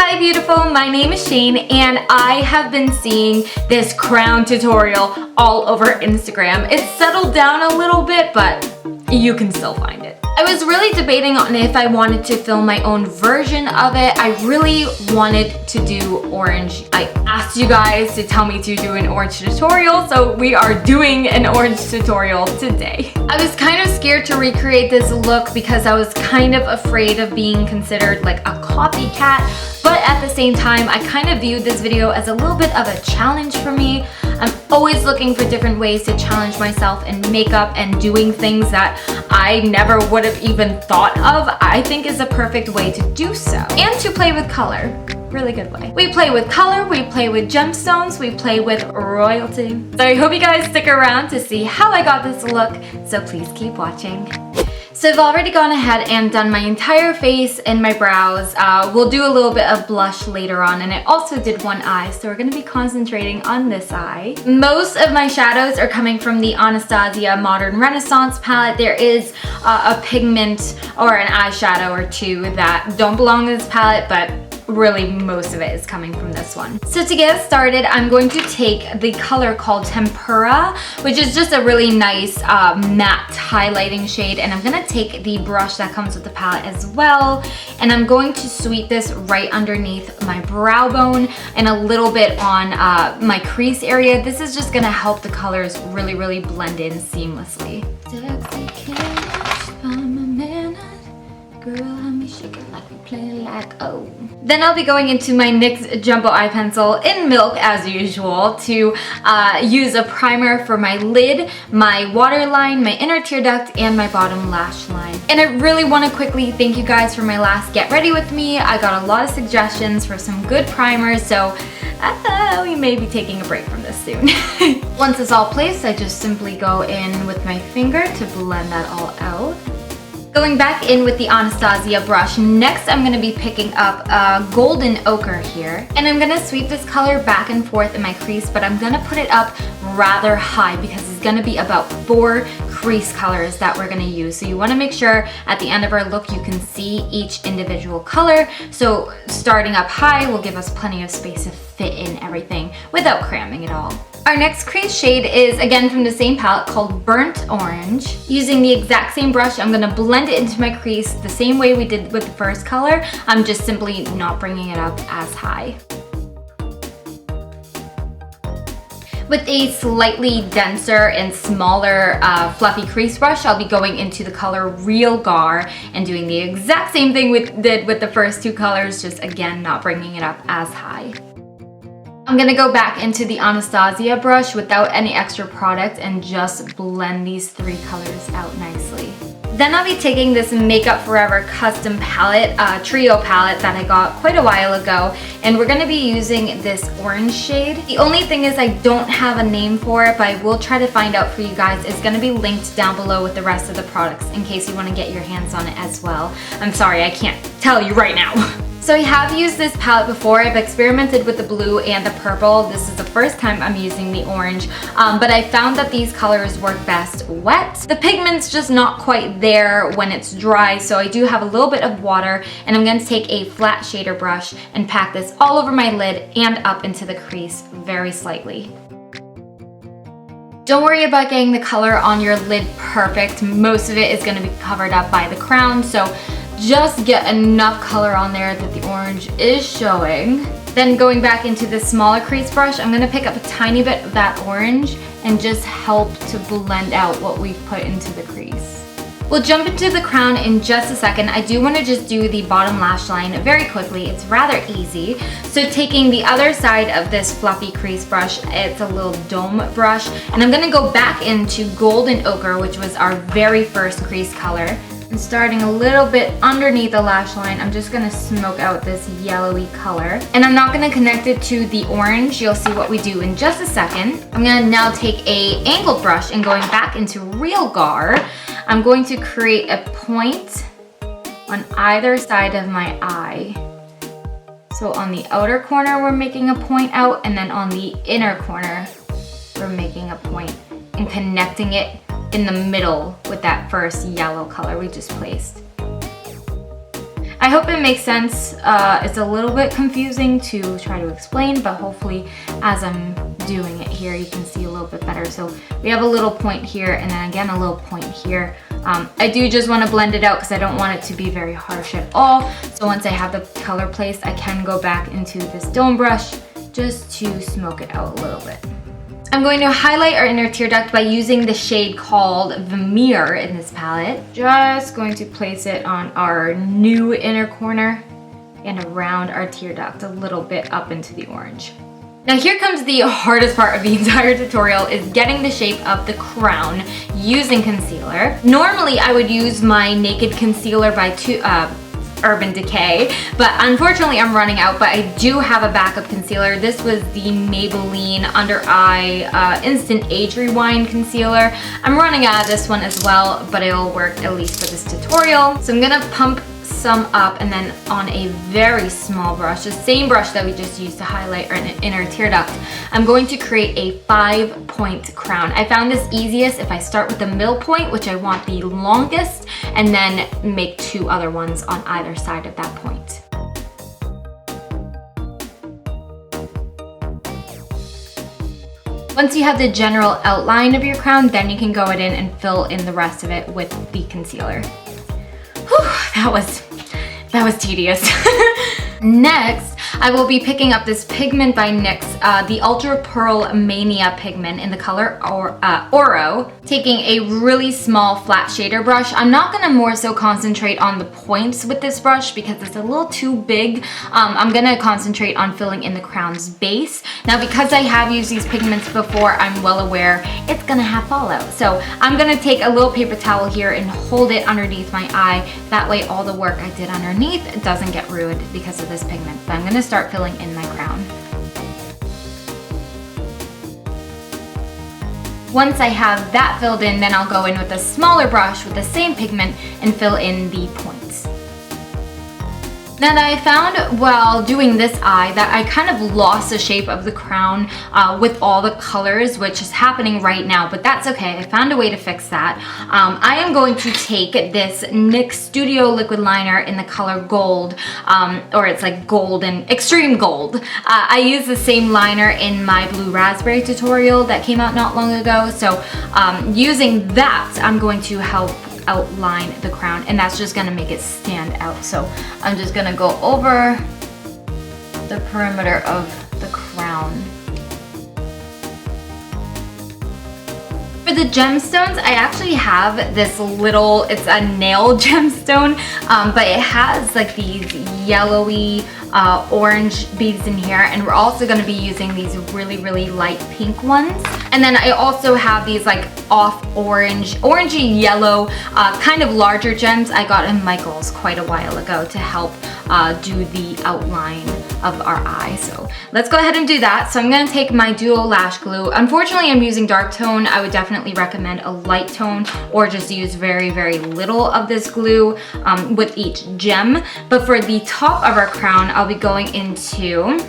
Hi beautiful, my name is Shane and I have been seeing this crown tutorial all over Instagram. It's settled down a little bit, but you can still find it. I was really debating on if I wanted to film my own version of it. I really wanted to do orange. I asked you guys to tell me to do an orange tutorial, so we are doing an orange tutorial today. I was kind of scared to recreate this look because I was kind of afraid of being considered like a copycat, but at the same time, I kind of viewed this video as a little bit of a challenge for me. I'm always looking for different ways to challenge myself in makeup, and doing things that I never would have even thought of, I think is a perfect way to do so. And to play with color. Really good way. We play with color, we play with gemstones, we play with royalty. So I hope you guys stick around to see how I got this look, so please keep watching. So I've already gone ahead and done my entire face and my brows. We'll do a little bit of blush later on, and I also did one eye, so we're going to be concentrating on this eye. Most of my shadows are coming from the Anastasia Modern Renaissance palette. There is a pigment or an eyeshadow or two that don't belong in this palette, but really most of it is coming from this one. So to get started, I'm going to take the color called Tempera, which is just a really nice matte highlighting shade, and I'm gonna take the brush that comes with the palette as well, and I'm going to sweep this right underneath my brow bone and a little bit on my crease area. This is just gonna help the colors really blend in seamlessly. Girl, let me shake it like we play like oh. Then I'll be going into my NYX Jumbo Eye Pencil in Milk as usual to use a primer for my lid, my waterline, my inner tear duct, and my bottom lash line. And I really want to quickly thank you guys for my last Get Ready With Me. I got a lot of suggestions for some good primers, so we may be taking a break from this soon. Once it's all placed, I just simply go in with my finger to blend that all out. Going back in with the Anastasia brush, next I'm going to be picking up golden ochre here, and I'm going to sweep this color back and forth in my crease, but I'm going to put it up rather high because it's going to be about 4 crease colors that we're going to use. So you want to make sure at the end of our look you can see each individual color. So starting up high will give us plenty of space to fit in everything without cramming it all. Our next crease shade is again from the same palette called Burnt Orange. Using the exact same brush, I'm going to blend it into my crease the same way we did with the first color. I'm just simply not bringing it up as high. With a slightly denser and smaller fluffy crease brush, I'll be going into the color Real Gar and doing the exact same thing we did with the first 2 colors, just again not bringing it up as high. I'm gonna go back into the Anastasia brush without any extra product and just blend these 3 colors out nicely. Then I'll be taking this Makeup Forever custom palette, trio palette that I got quite a while ago, and we're gonna be using this orange shade. The only thing is I don't have a name for it, but I will try to find out for you guys. It's gonna be linked down below with the rest of the products in case you wanna get your hands on it as well. I'm sorry, I can't tell you right now. So I have used this palette before. I've experimented with the blue and the purple. This is the first time I'm using the orange, but I found that these colors work best wet. The pigment's just not quite there when it's dry, so I do have a little bit of water, and I'm going to take a flat shader brush and pack this all over my lid and up into the crease very slightly. Don't worry about getting the color on your lid perfect. Most of it is going to be covered up by the crown, so just get enough color on there that the orange is showing. Then going back into the smaller crease brush, I'm going to pick up a tiny bit of that orange and just help to blend out what we've put into the crease. We'll jump into the crown in just a second. I do want to just do the bottom lash line very quickly. It's rather easy. So taking the other side of this fluffy crease brush, it's a little dome brush, and I'm going to go back into Golden Ochre, which was our very first crease color. And starting a little bit underneath the lash line, I'm just gonna smoke out this yellowy color. And I'm not gonna connect it to the orange. You'll see what we do in just a second. I'm gonna now take a angled brush and going back into Real Gar, I'm going to create a point on either side of my eye. So on the outer corner, we're making a point out, and then on the inner corner, we're making a point and connecting it in the middle with that first yellow color we just placed. I I hope it makes sense. It's a little bit confusing to try to explain, but hopefully as I'm doing it here, you can see a little bit better. So we have a little point here, and then again, a little point here. I do just want to blend it out because I don't want it to be very harsh at all. So once I have the color placed, I can go back into this dome brush just to smoke it out a little bit. I'm going to highlight our inner tear duct by using the shade called Vermeer in this palette. Just going to place it on our new inner corner and around our tear duct, a little bit up into the orange. Now here comes the hardest part of the entire tutorial, is getting the shape of the crown using concealer. Normally I would use my Naked Concealer by Urban Decay, but unfortunately I'm running out, but I do have a backup concealer. This was the Maybelline Under Eye Instant Age Rewind Concealer. I'm running out of this one as well, but it'll work at least for this tutorial. So I'm gonna pump some up, and then on a very small brush, the same brush that we just used to highlight our inner tear duct, I'm going to create a 5-point crown. I found this easiest if I start with the middle point, which I want the longest, and then make 2 other ones on either side of that point. Once you have the general outline of your crown, then you can go in and fill in the rest of it with the concealer. Whew, that was tedious. Next, I will be picking up this pigment by NYX, the Ultra Pearl Mania pigment in the color Oro, taking a really small flat shader brush. I'm not gonna more so concentrate on the points with this brush because it's a little too big. I'm gonna concentrate on filling in the crown's base. Now, because I have used these pigments before, I'm well aware it's gonna have fallout. So I'm gonna take a little paper towel here and hold it underneath my eye. That way all the work I did underneath doesn't get ruined because of this pigment. But I'm gonna start filling in my crown. Once I have that filled in, then I'll go in with a smaller brush with the same pigment and fill in the points. Now that I found while doing this eye that I kind of lost the shape of the crown with all the colors, which is happening right now, but that's okay. I found a way to fix that. I am going to take this NYX Studio Liquid Liner in the color Gold, or it's like golden, extreme gold. I used the same liner in my Blue Raspberry tutorial that came out not long ago, so using that, I'm going to help outline the crown, and that's just gonna make it stand out. So I'm just gonna go over the perimeter of the crown. For the gemstones, I actually have this little, it's a nail gemstone, but it has like these yellowy orange beads in here, and we're also going to be using these really light pink ones. And then I also have these like off orange, orangey yellow, kind of larger gems I got in Michael's quite a while ago to help do the outline of our eye. So let's go ahead and do that. So I'm going to take my Duo Lash Glue. Unfortunately, I'm using dark tone. I would definitely recommend a light tone, or just use very little of this glue with each gem. But for the top of our crown, I'll be going into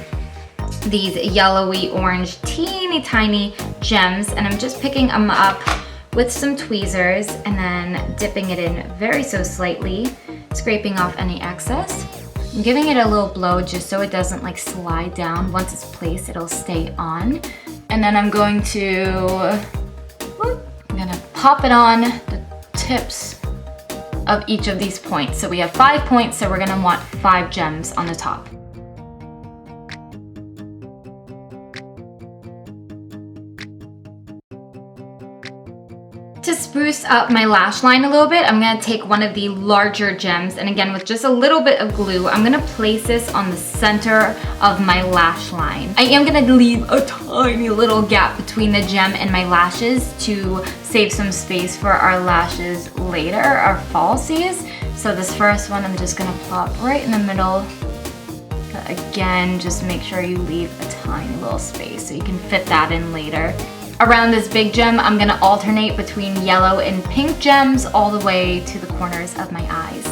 these yellowy orange teeny tiny gems, and I'm just picking them up with some tweezers and then dipping it in very so slightly, scraping off any excess. I'm giving it a little blow just so it doesn't like slide down. Once it's placed, it'll stay on. And then I'm going to pop it on the tips of each of these points. So we have 5 points, so we're gonna want 5 gems on the top. To spruce up my lash line a little bit, I'm gonna take one of the larger gems, and again with just a little bit of glue, I'm gonna place this on the center of my lash line. I am gonna leave a tiny little gap between the gem and my lashes to save some space for our lashes later, our falsies. So this first one, I'm just gonna plop right in the middle. But again, just make sure you leave a tiny little space so you can fit that in later. Around this big gem, I'm gonna alternate between yellow and pink gems all the way to the corners of my eyes.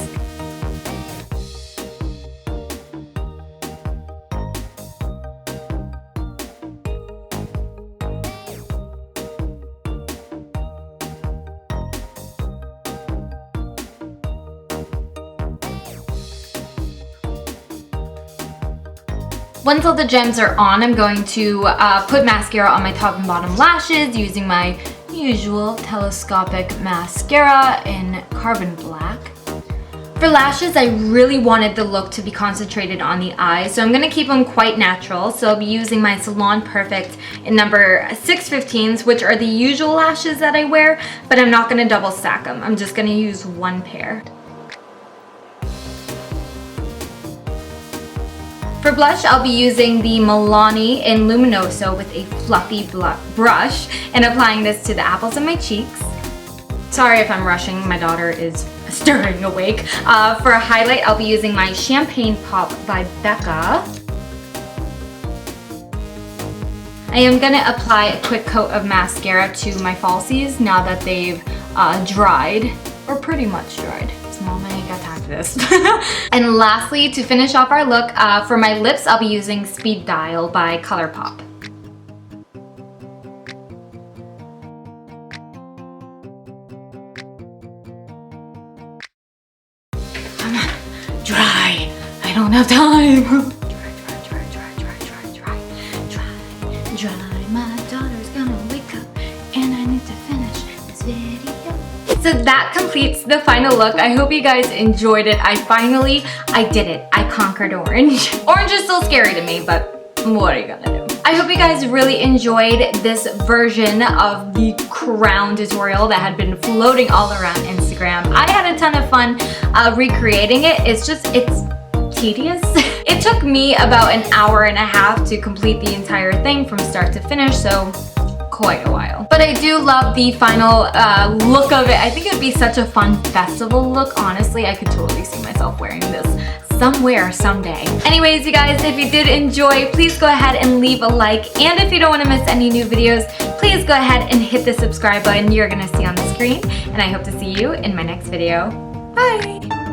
Once all the gems are on, I'm going to put mascara on my top and bottom lashes using my usual telescopic mascara in Carbon Black. For lashes, I really wanted the look to be concentrated on the eyes, so I'm going to keep them quite natural. So I'll be using my Salon Perfect in number 615s, which are the usual lashes that I wear, but I'm not going to double stack them. I'm just going to use one pair. For blush, I'll be using the Milani in Luminoso with a fluffy brush and applying this to the apples of my cheeks. Sorry if I'm rushing, my daughter is stirring awake. For a highlight, I'll be using my Champagne Pop by Becca. I am going to apply a quick coat of mascara to my falsies now that they've dried, or pretty much dried. So Mom, I ain't got time for this. And lastly, to finish off our look, for my lips, I'll be using Speed Dial by ColourPop. Dry. I don't have time. Dry. My daughter's gonna wake up and I need to finish this video. So that completes the final look. I hope you guys enjoyed it. I did it. I conquered orange. Orange is still scary to me, but what are you gonna do? I hope you guys really enjoyed this version of the crown tutorial that had been floating all around Instagram. I had a ton of fun recreating it. It's tedious. It took me about an hour and a half to complete the entire thing from start to finish, so quite a while. But I do love the final look of it. I think it would be such a fun festival look. Honestly, I could totally see myself wearing this somewhere someday. Anyways, you guys, if you did enjoy, please go ahead and leave a like. And if you don't want to miss any new videos, please go ahead and hit the subscribe button you're gonna see on the screen. And I hope to see you in my next video. Bye!